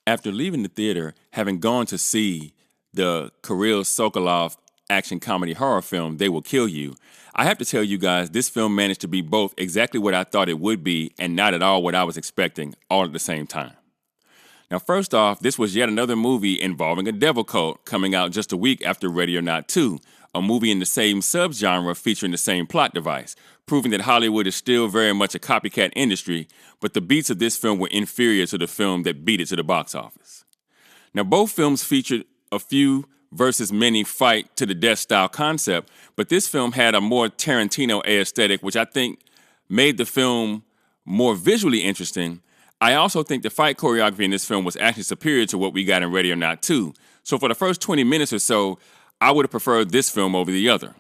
After leaving the theater, having gone to see the Kirill Sokolov action comedy horror film, They Will Kill You, I have to tell you guys, this film managed to be both exactly what I thought it would be and not at all what I was expecting, all at the same time. Now, first off, this was yet another movie involving a devil cult coming out just a week after Ready or Not 2, a movie in the same subgenre featuring the same plot device, proving that Hollywood is still very much a copycat industry, but the beats of this film were inferior to the film that beat it to the box office. Now, both films featured a few versus many fight to the death style concept, but this film had a more Tarantino aesthetic, which I think made the film more visually interesting. I also think the fight choreography in this film was actually superior to what we got in Ready or Not 2. So for the first 20 minutes or so, I would have preferred this film over the other.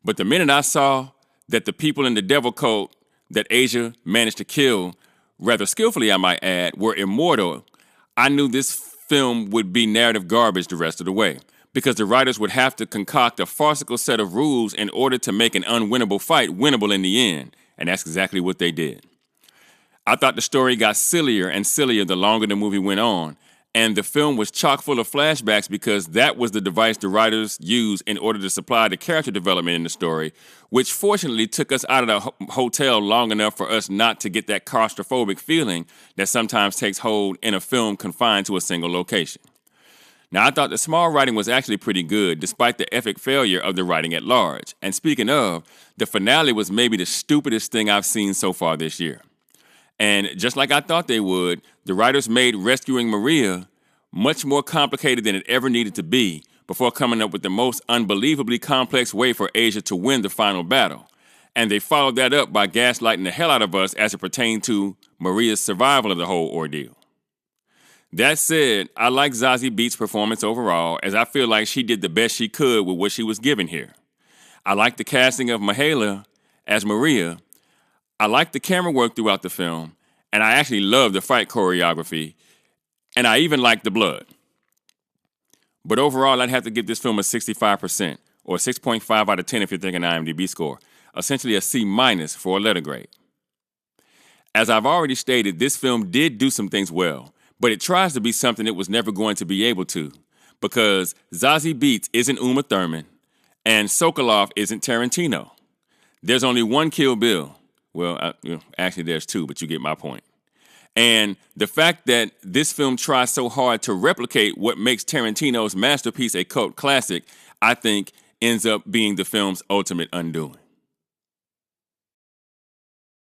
But the minute I saw that the people in the devil cult that Asia managed to kill, rather skillfully I might add, were immortal, I knew this film would be narrative garbage the rest of the way, because the writers would have to concoct a farcical set of rules in order to make an unwinnable fight winnable in the end, and that's exactly what they did. I thought the story got sillier and sillier the longer the movie went on, and the film was chock full of flashbacks because that was the device the writers used in order to supply the character development in the story, which fortunately took us out of the hotel long enough for us not to get that claustrophobic feeling that sometimes takes hold in a film confined to a single location. Now, I thought the small writing was actually pretty good, despite the epic failure of the writing at large. And speaking of, the finale was maybe the stupidest thing I've seen so far this year. And just like I thought they would, the writers made rescuing Maria much more complicated than it ever needed to be before coming up with the most unbelievably complex way for Asia to win the final battle. And they followed that up by gaslighting the hell out of us as it pertained to Maria's survival of the whole ordeal. That said, I like Zazie Beetz' performance overall, as I feel like she did the best she could with what she was given here. I like the casting of Myha'la as Maria. I like the camera work throughout the film, and I actually love the fight choreography, and I even like the blood. But overall, I'd have to give this film a 65%, or 6.5 out of 10 if you're thinking IMDb score, essentially a C- for a letter grade. As I've already stated, this film did do some things well, but it tries to be something it was never going to be able to, because Zazie Beetz isn't Uma Thurman, and Sokolov isn't Tarantino. There's only one Kill Bill. Well, actually there's two, but you get my point. And the fact that this film tries so hard to replicate what makes Tarantino's masterpiece a cult classic, I think ends up being the film's ultimate undoing.